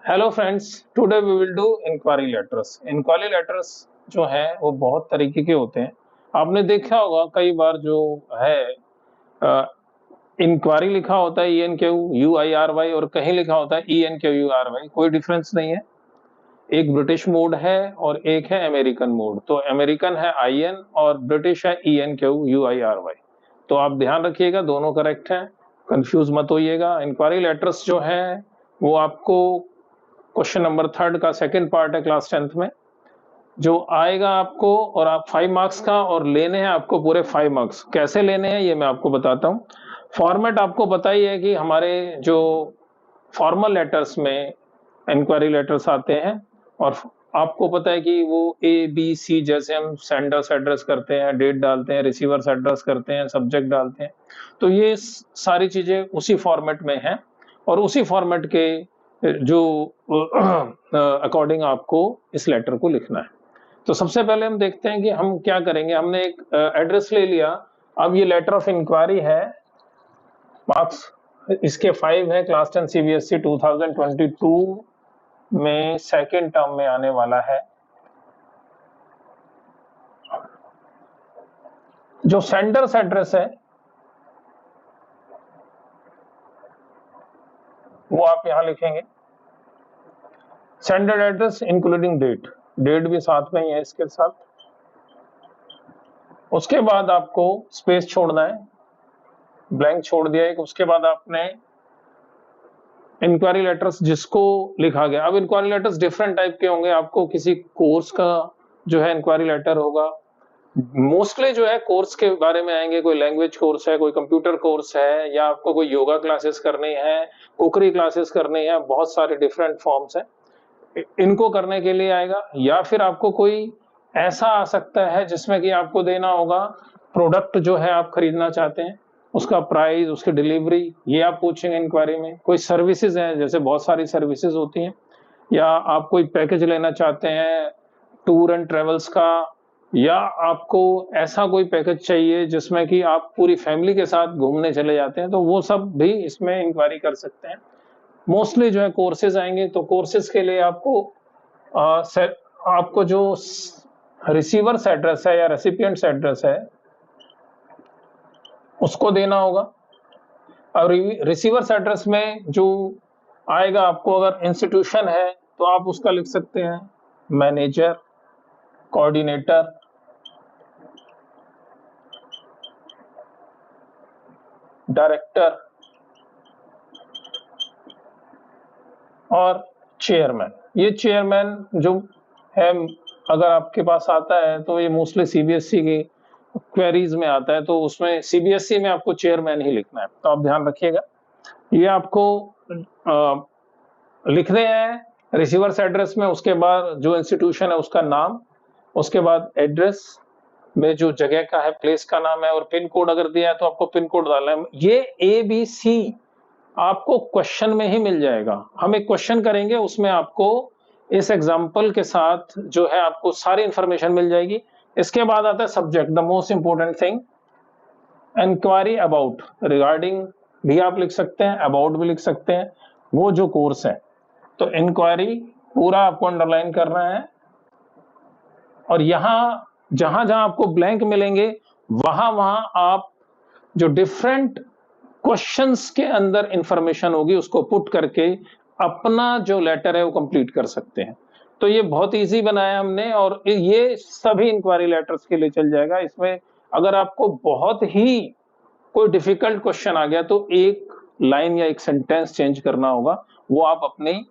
Hello friends, today we will do inquiry letters. Inquiry letters जो है वो बहुत तरीके के होते हैं। आपने देखा होगा कई बार जो है इंक्वायरी लिखा होता है ENQUIRY और कहीं लिखा होता है ENQURY, कोई डिफरेंस नहीं है। एक ब्रिटिश मोड है और एक है अमेरिकन मोड। तो अमेरिकन है IN और ब्रिटिश है ENQUIRY। तो आप ध्यान रखिएगा, दोनों करेक्ट हैं, कंफ्यूज मत होइएगा। इंक्वायरी लेटर्स जो है वो आपको क्वेश्चन नंबर 3 का सेकंड पार्ट है क्लास 10th में जो आएगा आपको, और आप 5 मार्क्स का, और लेने हैं आपको पूरे 5 मार्क्स। कैसे लेने हैं ये मैं आपको बताता हूँ। फॉर्मेट आपको पता ही है कि हमारे जो फॉर्मल लेटर्स में इंक्वायरी लेटर्स आते हैं, और आपको पता है कि वो ABC जैसे हम सेंडर्स एड्रेस करते हैं, डेट डालते हैं, रिसीवर्स एड्रेस करते हैं, सब्जेक्ट डालते हैं। तो ये सारी चीजें उसी फॉर्मेट में हैं, और उसी फॉर्मेट के जो अकॉर्डिंग आपको इस लेटर को लिखना है। तो सबसे पहले हम देखते हैं कि हम क्या करेंगे। हमने एक एड्रेस ले लिया। अब ये लेटर ऑफ इंक्वायरी है, मार्क्स इसके 5 है। क्लास 10 CBSE 2022 में सेकेंड टर्म में आने वाला है। जो सेंडर्स एड्रेस है वो आप यहां लिखेंगे, sender address including date, date भी साथ में ही है इसके साथ। उसके बाद आपको स्पेस छोड़ना है, ब्लैंक छोड़ दिया एक। उसके बाद आपने इंक्वायरी लेटर्स जिसको लिखा गया। अब इंक्वायरी लेटर्स डिफरेंट टाइप के होंगे। आपको किसी कोर्स का जो है इंक्वायरी लेटर होगा, मोस्टली जो है कोर्स के बारे में आएंगे। कोई लैंग्वेज कोर्स है, कोई कंप्यूटर कोर्स है, या आपको कोई योगा क्लासेस करनी है, कुकरी क्लासेस करनी है, बहुत सारे डिफरेंट फॉर्म्स हैं, इनको करने के लिए आएगा। या फिर आपको कोई ऐसा आ सकता है जिसमें कि आपको देना होगा प्रोडक्ट जो है आप खरीदना चाहते हैं, उसका प्राइस, उसकी डिलीवरी, ये आप पूछेंगे इंक्वायरी में। कोई सर्विसेज है, जैसे बहुत सारी सर्विसेज होती हैं, या आप कोई पैकेज लेना चाहते हैं टूर एंड ट्रेवल्स का, या आपको ऐसा कोई पैकेज चाहिए जिसमें कि आप पूरी फैमिली के साथ घूमने चले जाते हैं, तो वो सब भी इसमें इंक्वायरी कर सकते हैं। मोस्टली जो है कोर्सेज आएंगे, तो कोर्सेज के लिए आपको जो रिसीवर्स एड्रेस है या रेसिपिएंट्स एड्रेस है उसको देना होगा। और रिसीवर्स एड्रेस में जो आएगा आपको, अगर इंस्टीट्यूशन है तो आप उसका लिख सकते हैं मैनेजर, कोऑर्डिनेटर, डायरेक्टर और चेयरमैन। ये चेयरमैन जो है अगर आपके पास आता है तो ये मोस्टली CBSE की क्वेरीज में आता है, तो उसमें CBSE में आपको चेयरमैन ही लिखना है। तो आप ध्यान रखिएगा, ये आपको लिखने हैं रिसीवर्स एड्रेस में। उसके बाद जो इंस्टीट्यूशन है उसका नाम, उसके बाद एड्रेस में जो जगह का है, प्लेस का नाम है, और पिन कोड अगर दिया है तो आपको पिन कोड डालना है। ये ABC आपको क्वेश्चन में ही मिल जाएगा। हम एक क्वेश्चन करेंगे, उसमें आपको इस एग्जाम्पल के साथ जो है आपको सारी इंफॉर्मेशन मिल जाएगी। इसके बाद आता है subject, the most important thing, inquiry about, regarding भी आप लिख सकते हैं, अबाउट भी लिख सकते हैं, वो जो कोर्स है। तो इंक्वायरी पूरा आपको अंडरलाइन करना है, और यहां जहां जहां आपको ब्लैंक मिलेंगे वहां वहां आप जो डिफरेंट क्वेश्चंस के अंदर इंफॉर्मेशन होगी उसको पुट करके अपना जो लेटर है वो कंप्लीट कर सकते हैं। तो ये बहुत इजी बनाया हमने, और ये सभी इंक्वायरी लेटर्स के लिए चल जाएगा। इसमें अगर आपको बहुत ही कोई डिफिकल्ट क्वेश्चन आ गया तो एक लाइन या एक सेंटेंस चेंज करना होगा, वो आप अपनी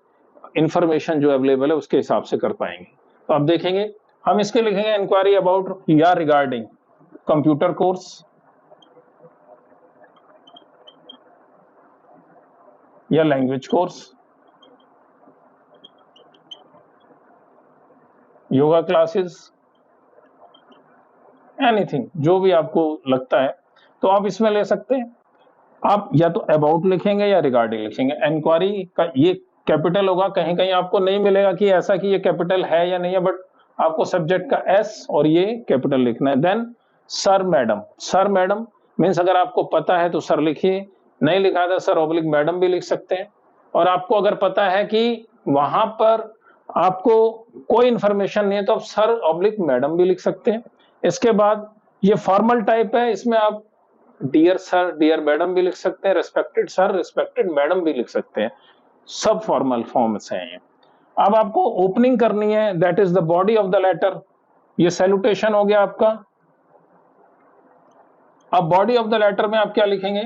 इंफॉर्मेशन जो अवेलेबल है उसके हिसाब से कर पाएंगे। तो आप देखेंगे, हम इसके लिखेंगे इंक्वायरी अबाउट या रिगार्डिंग कंप्यूटर कोर्स, या language course, yoga classes, anything, जो भी आपको लगता है तो आप इसमें ले सकते हैं। आप या तो अबाउट लिखेंगे या रिगार्डिंग लिखेंगे। इंक्वायरी का ये कैपिटल होगा, कहीं कहीं आपको नहीं मिलेगा कि ऐसा कि ये कैपिटल है या नहीं है, बट आपको सब्जेक्ट का S और ये कैपिटल लिखना है। Then sir madam, sir madam means अगर आपको पता है तो सर लिखिए, नहीं लिखा था सर ऑब्लिक मैडम भी लिख सकते हैं। और आपको अगर पता है कि वहां पर आपको कोई इंफॉर्मेशन नहीं है तो आप सर ऑब्लिक मैडम भी लिख सकते हैं। इसके बाद ये फॉर्मल टाइप है, इसमें आप डियर सर डियर मैडम भी लिख सकते हैं, रेस्पेक्टेड सर रेस्पेक्टेड मैडम भी लिख सकते हैं, सब फॉर्मल फॉर्म्स हैं ये। अब आपको ओपनिंग करनी है, that is the body of the letter. ये सैल्यूटेशन हो गया आपका। अब बॉडी ऑफ द लेटर में आप क्या लिखेंगे?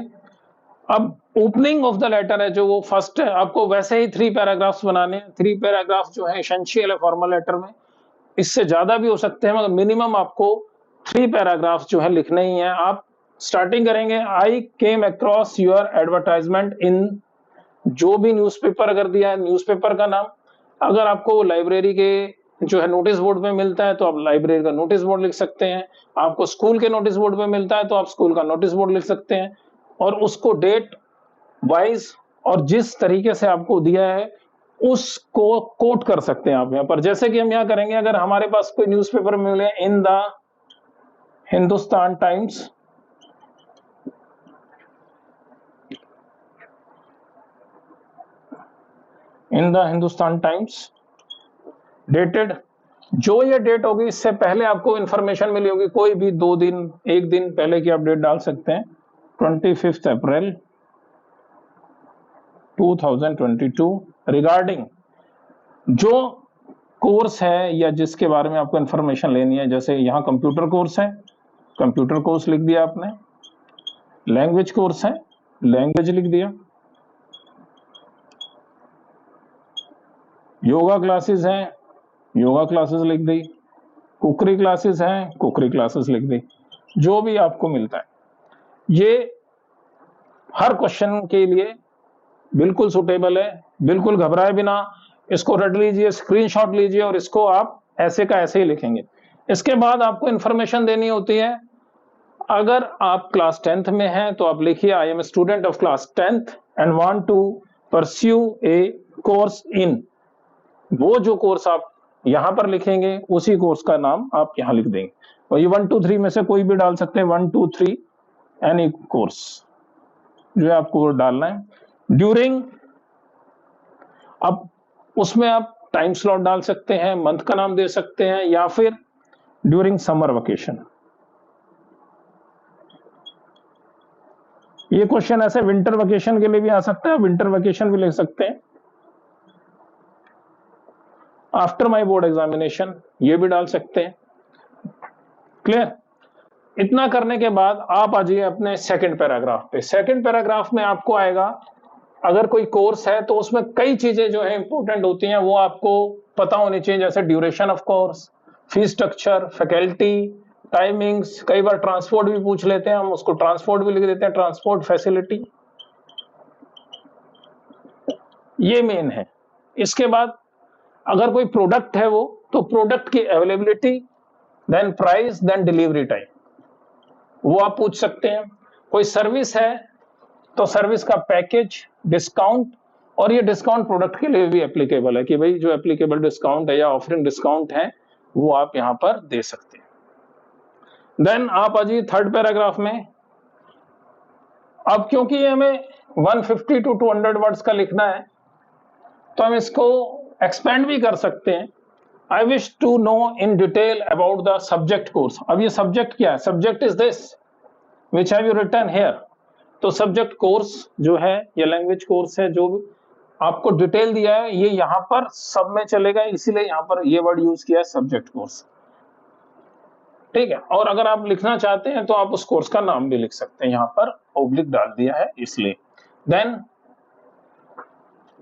अब ओपनिंग ऑफ द लेटर है जो वो फर्स्ट है, आपको वैसे ही 3 पैराग्राफ्स बनाने हैं। 3 पैराग्राफ जो है एसेंशियल है फॉर्मल लेटर में, इससे ज्यादा भी हो सकते हैं मगर मिनिमम आपको 3 पैराग्राफ जो है लिखने ही है। आप स्टार्टिंग करेंगे, आई केम अक्रॉस योर एडवर्टाइजमेंट इन, जो भी न्यूज़पेपर अगर दिया है न्यूज़पेपर का नाम, अगर आपको लाइब्रेरी के जो है नोटिस बोर्ड पे मिलता है तो आप लाइब्रेरी का नोटिस बोर्ड लिख सकते हैं, आपको स्कूल के नोटिस बोर्ड पे मिलता है तो आप स्कूल का नोटिस बोर्ड लिख सकते हैं, और उसको डेट वाइज और जिस तरीके से आपको दिया है उसको कोट कर सकते हैं आप यहाँ पर। जैसे कि हम यहाँ करेंगे, अगर हमारे पास कोई न्यूज़पेपर मिले in the Hindustan times, in the Hindustan times dated, जो ये डेट होगी इससे पहले आपको इंफॉर्मेशन मिली होगी, कोई भी 2 दिन 1 दिन पहले की आप डेट डाल सकते हैं, 25 अप्रैल 2022, रिगार्डिंग जो कोर्स है या जिसके बारे में आपको इंफॉर्मेशन लेनी है। जैसे यहाँ कंप्यूटर कोर्स है, कंप्यूटर कोर्स लिख दिया आपने, लैंग्वेज कोर्स है, लैंग्वेज लिख दिया, योगा क्लासेस हैं, योगा क्लासेस लिख दी, कुकरी क्लासेस हैं, कुकरी क्लासेस लिख दी, जो भी आपको मिलता है। ये हर क्वेश्चन के लिए बिल्कुल सुटेबल है, बिल्कुल घबराए बिना इसको रट लीजिए, स्क्रीनशॉट लीजिए और इसको आप ऐसे का ऐसे ही लिखेंगे। इसके बाद आपको इंफॉर्मेशन देनी होती है। अगर आप क्लास 10th में हैं तो आप लिखिए, I am student of class 10th and want to pursue a course in, वो जो कोर्स आप यहां पर लिखेंगे उसी कोर्स का नाम आप यहां लिख देंगे। और ये 1 2 3 में से कोई भी डाल सकते हैं, 1 2 3 एनी कोर्स जो है आपको डालना है। ड्यूरिंग, अब उसमें आप टाइम स्लॉट डाल सकते हैं, मंथ का नाम दे सकते हैं, या फिर ड्यूरिंग समर वेकेशन। ये क्वेश्चन ऐसे विंटर वेकेशन के लिए भी आ सकता है, विंटर वेकेशन भी लिख सकते हैं। आफ्टर माई बोर्ड एग्जामिनेशन ये भी डाल सकते हैं। क्लियर? इतना करने के बाद आप आ जाइए अपने सेकंड पैराग्राफ पे। सेकंड पैराग्राफ में आपको आएगा, अगर कोई कोर्स है तो उसमें कई चीजें जो है इंपॉर्टेंट होती हैं वो आपको पता होनी चाहिए, जैसे duration of course, fees structure, faculty, timings, कई बार ट्रांसपोर्ट भी पूछ लेते हैं, हम उसको ट्रांसपोर्ट भी लिख देते हैं, ट्रांसपोर्ट फैसिलिटी, ये मेन है। इसके बाद अगर कोई प्रोडक्ट है वो, तो प्रोडक्ट की availability, then price, then delivery time, वो आप पूछ सकते हैं। कोई सर्विस है तो सर्विस का पैकेज, डिस्काउंट, और ये डिस्काउंट प्रोडक्ट के लिए भी एप्लीकेबल है कि भाई जो एप्लीकेबल डिस्काउंट है या ऑफरिंग डिस्काउंट है वो आप यहां पर दे सकते हैं। देन आप आ जाइए थर्ड पैराग्राफ में। अब क्योंकि ये हमें 150 to 200 वर्ड्स का लिखना है तो हम इसको एक्सपेंड भी कर सकते हैं। I wish to know in detail about the subject course. अब ये सब्जेक्ट क्या है? Subject is this which have you written here. तो सब्जेक्ट कोर्स जो है या लैंग्वेज कोर्स है, जो भी आपको डिटेल दिया है ये यहाँ पर सब में चलेगा, इसीलिए यहाँ पर ये वर्ड यूज किया है सब्जेक्ट कोर्स। ठीक है, और अगर आप लिखना चाहते हैं तो आप उस कोर्स का नाम भी लिख सकते हैं, यहाँ पर ओब्लिक डाल दिया है इसलिए। Then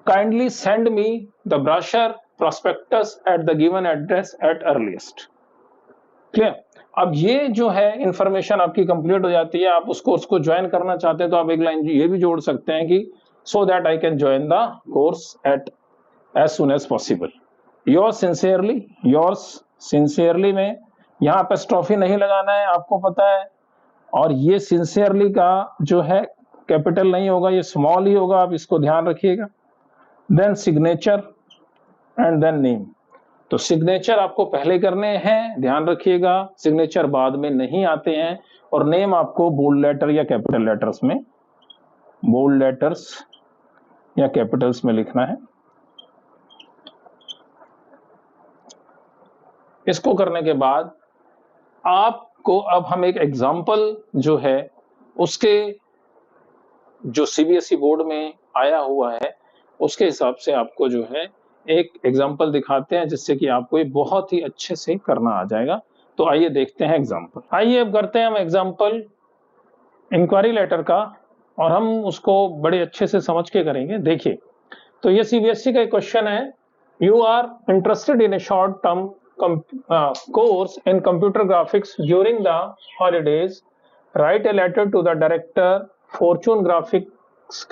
kindly send me the brochure prospectus at the given address at earliest. Clear? अब ये जो है इंफॉर्मेशन आपकी कंप्लीट हो जाती है। आप उस कोर्स को ज्वाइन करना चाहते हैं तो आप एक लाइन ये भी जोड़ सकते हैं कि so that I can join the course at as soon as possible. Yours sincerely, yours sincerely में यहाँ एपोस्ट्रोफी नहीं लगाना है, आपको पता है, और ये सिंसियरली का जो है कैपिटल नहीं होगा, ये स्मॉल ही होगा, आप इसको ध्यान रखिएगा। Then signature and then name. तो सिग्नेचर आपको पहले करने हैं, ध्यान रखिएगा, सिग्नेचर बाद में नहीं आते हैं, और नेम आपको बोल्ड लेटर या कैपिटल लेटर्स में, बोल्ड लेटर्स या कैपिटल्स में लिखना है। इसको करने के बाद आपको अब हम एक एग्जाम्पल जो है उसके जो सीबीएसई बोर्ड में आया हुआ है उसके हिसाब से आपको जो है एक एग्जाम्पल दिखाते हैं, जिससे कि आपको ये बहुत ही अच्छे से करना आ जाएगा। तो आइए देखते हैं एग्जाम्पल। आइए अब करते हैं हम एग्जाम्पल इंक्वायरी लेटर का, और हम उसको बड़े अच्छे से समझ के करेंगे। देखिए, तो ये सीबीएसई का एक क्वेश्चन है, you are interested in a short term course in computer graphics during the holidays, write a letter to the director Fortune Graphics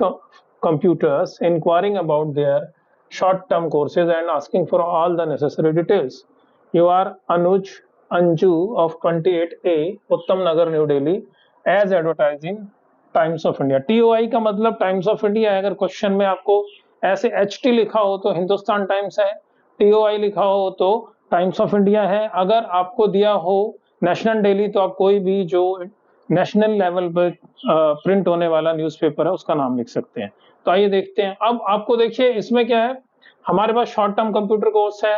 Computers inquiring about their short-term courses and asking for all the necessary details. You are Anuj Anju of 28A Uttam Nagar, New Delhi as advertising Times of India. TOI का मतलब Times of India है। अगर question में आपको ऐसे HT लिखा हो तो हिंदुस्तान टाइम्स है, TOI लिखा हो तो टाइम्स ऑफ इंडिया है। अगर आपको दिया हो नेशनल डेली तो आप कोई भी जो नेशनल लेवल पर प्रिंट होने वाला न्यूज़पेपर है उसका नाम लिख सकते हैं। तो आइए देखते हैं। अब आपको देखिए इसमें क्या है, हमारे पास शॉर्ट टर्म कंप्यूटर कोर्स है,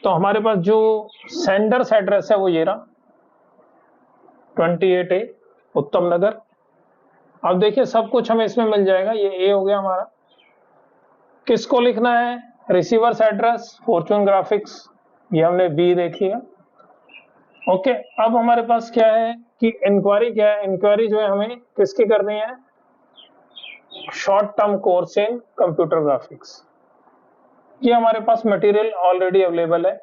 तो हमारे पास जो सेंडर्स एड्रेस है वो ये रहा 28A उत्तम नगर। अब देखिए सब कुछ हमें इसमें मिल जाएगा। ये ए हो गया हमारा। किसको लिखना है, रिसीवर्स एड्रेस फॉर्च्यून ग्राफिक्स, ये हमने बी देखिएगा। ओके, अब हमारे पास क्या है कि इंक्वायरी क्या है, इंक्वायरी जो है हमें किसकी करनी है, short term course in computer graphics. ये हमारे पास मटेरियल ऑलरेडी अवेलेबल है।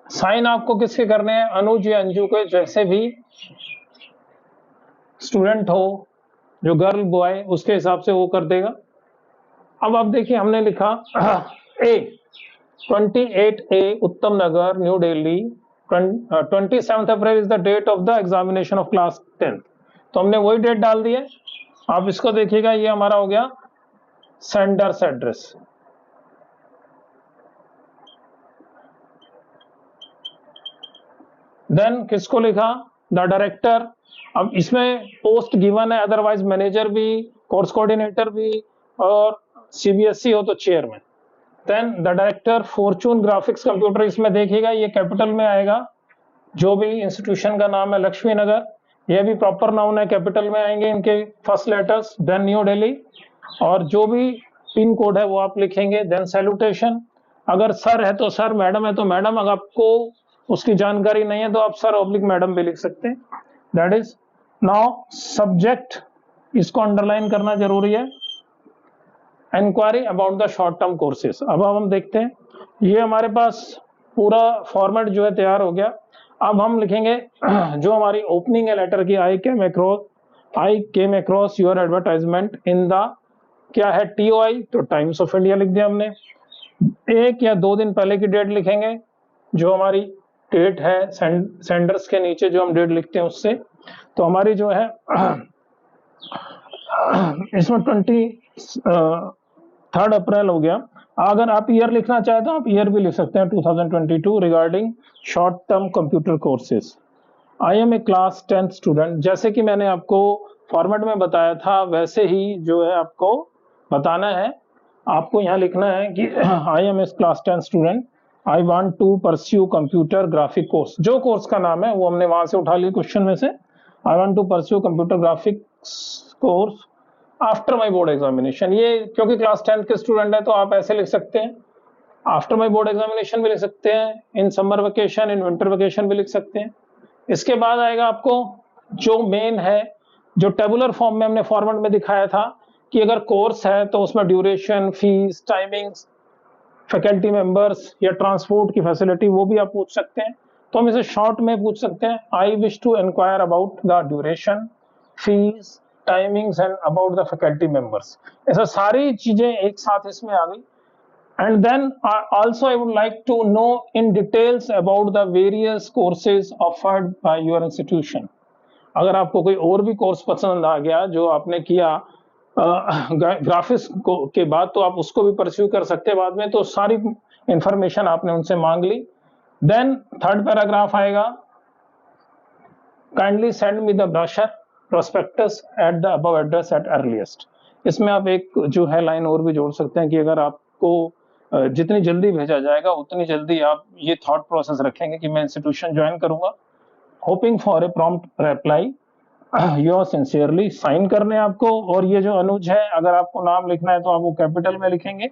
साइन आपको किसके करने हैं, अनुज या अंजू के, जैसे भी स्टूडेंट हो, जो गर्ल बॉय उसके हिसाब से वो कर देगा। अब आप देखिए हमने लिखा A 28A Uttam Nagar new Delhi 27th April is the date of the examination of class 10th। तो हमने वही डेट डाल दी है। आप इसको देखिएगा, ये हमारा हो गया सेंडर्स एड्रेस। देन किसको लिखा, द डायरेक्टर। अब इसमें पोस्ट गिवन है, अदरवाइज मैनेजर भी, कोर्स कोऑर्डिनेटर भी, और सीबीएसई हो तो chairman. Then the director Fortune Graphics Computer, इसमें देखिएगा ये कैपिटल में आएगा। जो भी इंस्टीट्यूशन का नाम है लक्ष्मी नगर, ये भी प्रॉपर नाउन है, कैपिटल में आएंगे इनके first letters. Then New Delhi, और जो भी पिन कोड है वो आप लिखेंगे। देन सैल्यूटेशन, अगर सर है तो सर, मैडम है तो मैडम, अगर आपको उसकी जानकारी नहीं है तो आप सर ऑब्लिक मैडम भी लिख सकते हैं। दैट इज नाउ सब्जेक्ट, इसको अंडरलाइन करना जरूरी है, inquiry about the short term courses. अब हम देखते हैं, ये हमारे पास पूरा फॉर्मेट जो है तैयार हो गया। अब हम लिखेंगे जो हमारी ओपनिंग है लेटर की, I came across your advertisement in the, क्या है TOI, तो टाइम्स ऑफ इंडिया लिख दिया हमने। एक या दो दिन पहले की डेट लिखेंगे, जो हमारी डेट है सेंडर्स के नीचे जो हम डेट लिखते हैं उससे। तो हमारी जो है इसमें 23 अप्रैल हो गया। अगर आप ईयर लिखना चाहे तो आप ईयर भी लिख सकते हैं 2022 regarding short term computer courses. I am a class 10th student, जैसे कि मैंने आपको फॉर्मेट में बताया था वैसे ही जो है आपको बताना है। आपको यहाँ लिखना है कि I am a class 10th student, I want to pursue computer graphic course. जो कोर्स का नाम है वो हमने वहां से उठा लिया क्वेश्चन में से। I want to pursue computer graphics course after my board examination. ये क्योंकि क्लास 10th के स्टूडेंट है तो आप ऐसे लिख सकते हैं, आफ्टर माई बोर्ड एग्जामिनेशन भी लिख सकते हैं, in summer vacation, in winter vacation भी लिख सकते हैं। इसके बाद आएगा आपको जो मेन है, जो टेबुलर फॉर्म में हमने फॉर्मेट में दिखाया था कि अगर कोर्स है तो उसमें duration, fees, timings, faculty members या ट्रांसपोर्ट की फैसिलिटी, वो भी आप पूछ सकते हैं। तो हम इसे शॉर्ट में पूछ सकते हैं, I wish to inquire about the duration, fees, timings and about the faculty members. ऐसा सारी चीजें एक साथ इसमें आ गई। And then also I would like to know in details about the various courses offered by your institution. अगर आपको कोई और भी कोर्स पसंद आ गया जो आपने किया ग्राफिक्स के बाद, तो आप उसको भी परस्यू कर सकते हैं बाद में। तो सारी इंफॉर्मेशन आपने उनसे मांग ली। देन थर्ड पैराग्राफ आएगा, kindly send me the brochure prospectus at the above address at earliest. इसमें आप एक जो है लाइन और भी जोड़ सकते हैं कि अगर आपको जितनी जल्दी भेजा जाएगा उतनी जल्दी आप ये थॉट प्रोसेस रखेंगे कि मैं इंस्टीट्यूशन ज्वाइन करूंगा। Hoping for a prompt reply, your sincerely. Sign करने हैं आपको, और ये जो अनुज है, अगर आपको नाम लिखना है तो आप वो कैपिटल में लिखेंगे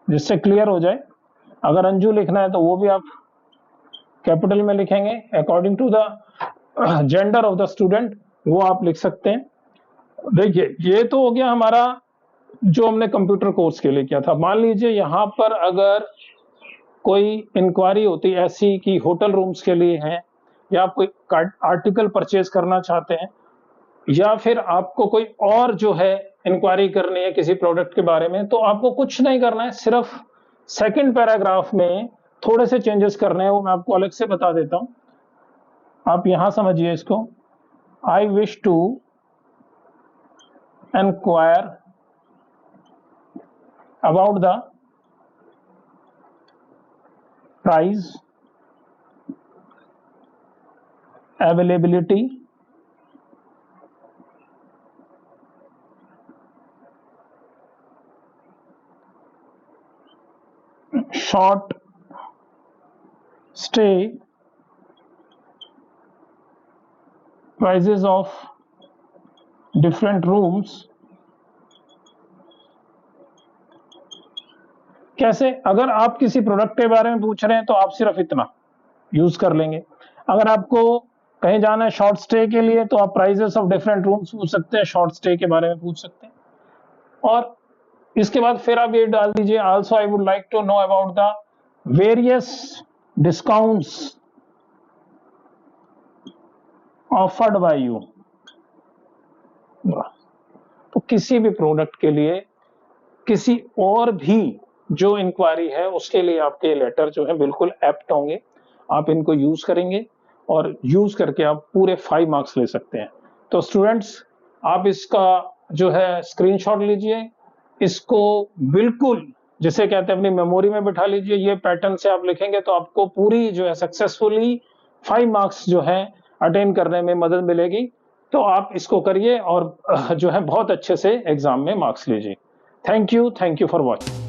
जिससे क्लियर हो जाए। अगर अंजू लिखना है तो वो भी आप कैपिटल में लिखेंगे। According to the gender of the student वो आप लिख सकते हैं। देखिए, ये तो हो गया हमारा जो हमने कंप्यूटर कोर्स के लिए किया था। मान लीजिए यहाँ पर अगर कोई इंक्वायरी होती ऐसी कि होटल रूम्स के लिए है, या आप कोई आर्टिकल परचेज करना चाहते हैं, या फिर आपको कोई और जो है इंक्वायरी करनी है किसी प्रोडक्ट के बारे में, तो आपको कुछ नहीं करना है, सिर्फ सेकंड पैराग्राफ में थोड़े से चेंजेस करने हैं, वो मैं आपको अलग से बता देता हूं। आप यहां समझिए इसको। I wish to enquire about the price, availability, short stay, prices of different rooms। कैसे? अगर आप किसी प्रोडक्ट के बारे में पूछ रहे हैं तो आप सिर्फ इतना यूज कर लेंगे। अगर आपको कहीं जाना है शॉर्ट स्टे के लिए तो आप प्राइसेस ऑफ डिफरेंट रूम्स पूछ सकते हैं, शॉर्ट स्टे के बारे में पूछ सकते हैं। और इसके बाद फिर आप ये डाल दीजिए, also I would like to know about the various discounts offered by you. तो किसी भी प्रोडक्ट के लिए, किसी और भी जो इंक्वायरी है उसके लिए आपके लेटर जो है बिल्कुल एप्ट होंगे। आप इनको यूज करेंगे और यूज करके आप पूरे 5 मार्क्स ले सकते हैं। तो स्टूडेंट्स, आप इसका जो है स्क्रीनशॉट लीजिए, इसको बिल्कुल जिसे कहते हैं अपनी मेमोरी में बिठा लीजिए। ये पैटर्न से आप लिखेंगे तो आपको पूरी जो है सक्सेसफुली 5 मार्क्स जो है अटेन करने में मदद मिलेगी। तो आप इसको करिए और जो है बहुत अच्छे से एग्जाम में मार्क्स लीजिए। Thank you for watching.